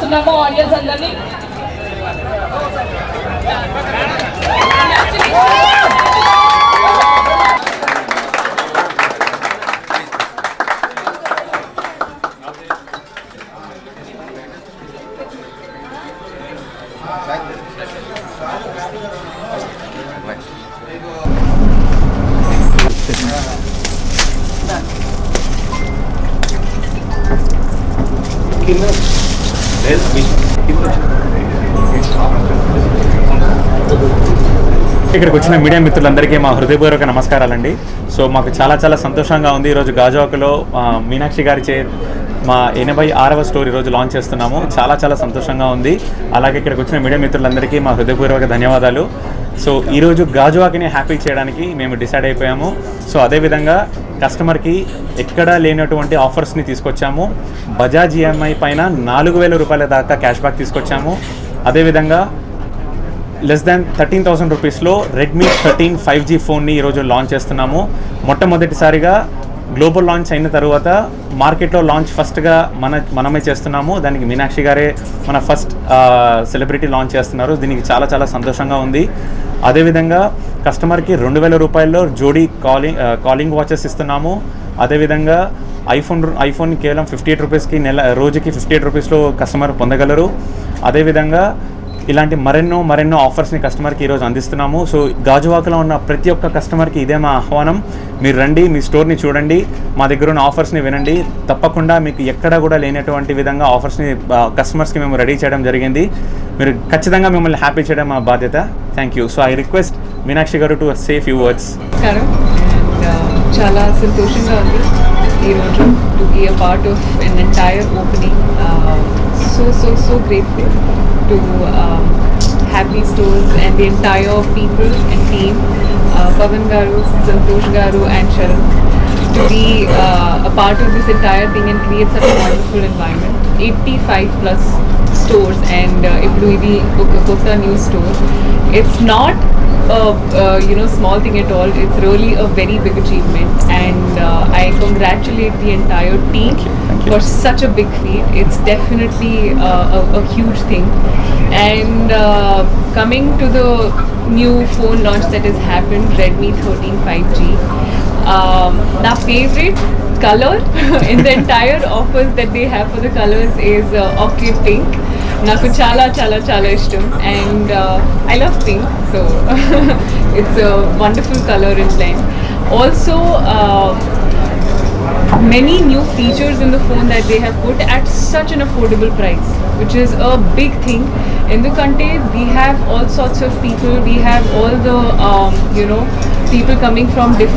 చేస్తున్నాము ఆడియన్స్ అందరినీ. ఇక్కడికి వచ్చిన మీడియా మిత్రులందరికీ మా హృదయపూర్వక నమస్కారాలండి. సో మాకు చాలా చాలా సంతోషంగా ఉంది. ఈరోజు గాజువాకలో మీనాక్షి గారి మా 86వ స్టోర్ ఈరోజు లాంచ్ చేస్తున్నాము. చాలా చాలా సంతోషంగా ఉంది. అలాగే ఇక్కడికి వచ్చిన మీడియా మిత్రులందరికీ మా హృదయపూర్వక ధన్యవాదాలు. సో ఈరోజు గాజువాకని హ్యాపీ చేయడానికి మేము డిసైడ్ అయిపోయాము. సో అదేవిధంగా కస్టమర్కి ఎక్కడా లేనటువంటి ఆఫర్స్ని తీసుకొచ్చాము. బజాజ్ ఈఎంఐ పైన 4,000 రూపాయల దాకా క్యాష్ బ్యాక్ తీసుకొచ్చాము. అదేవిధంగా లెస్ దాన్ 13,000 రూపీస్లో రెడ్మీ 13 5G ఫోన్ని ఈరోజు లాంచ్ చేస్తున్నాము. మొట్టమొదటిసారిగా గ్లోబల్ లాంచ్ అయిన తర్వాత మార్కెట్లో లాంచ్ ఫస్ట్గా మనమే చేస్తున్నాము. దానికి మీనాక్షి గారే మన ఫస్ట్ సెలబ్రిటీ లాంచ్ చేస్తున్నారు. దీనికి చాలా చాలా సంతోషంగా ఉంది. అదేవిధంగా కస్టమర్కి 2,000 రూపాయల్లో జోడీ కాలింగ్ వాచెస్ ఇస్తున్నాము. అదేవిధంగా ఐఫోన్ కేవలం 58 రూపీస్కి రోజుకి 58 రూపీస్లో కస్టమర్ పొందగలరు. అదేవిధంగా ఇలాంటి మరెన్నో ఆఫర్స్ని కస్టమర్కి ఈరోజు అందిస్తున్నాము. సో గాజువాకలో ఉన్న ప్రతి ఒక్క కస్టమర్కి ఇదే మా ఆహ్వానం. మీరు రండి, మీ స్టోర్ని చూడండి, మా దగ్గర ఉన్న ఆఫర్స్ని వినండి. తప్పకుండా మీకు ఎక్కడ కూడా లేనటువంటి విధంగా ఆఫర్స్ని కస్టమర్స్కి మేము రెడీ చేయడం జరిగింది. మీరు ఖచ్చితంగా మిమ్మల్ని హ్యాపీ చేయడం మా బాధ్యత. Thank you. So I request Meenakshi గారు టు సే ఫ్యూ వర్డ్స్. చాలా సంతోషంగా ఉంది ఈరోజు to be a part of an entire opening. So grateful to have these stores and the entire people and team, Pavan Garu, Santosh Garu and Sharan, to be a part of this entire thing and create such a wonderful environment. 85 plus stores and ippudu idi oka new store. It's not a small thing at all. It's really a very big achievement and I congratulate the entire team for such a big feat. It's definitely a huge thing. And coming to the new phone launch that has happened, Redmi 13 5G, my favorite color in the entire offers that they have for the colors is orchid pink. Naku chala ishtam and I love pink, so it's a wonderful color and blend. Also many new features in the phone that they have put at such an affordable price, which is a big thing. Endukante we have all sorts of people, we have all the people coming from different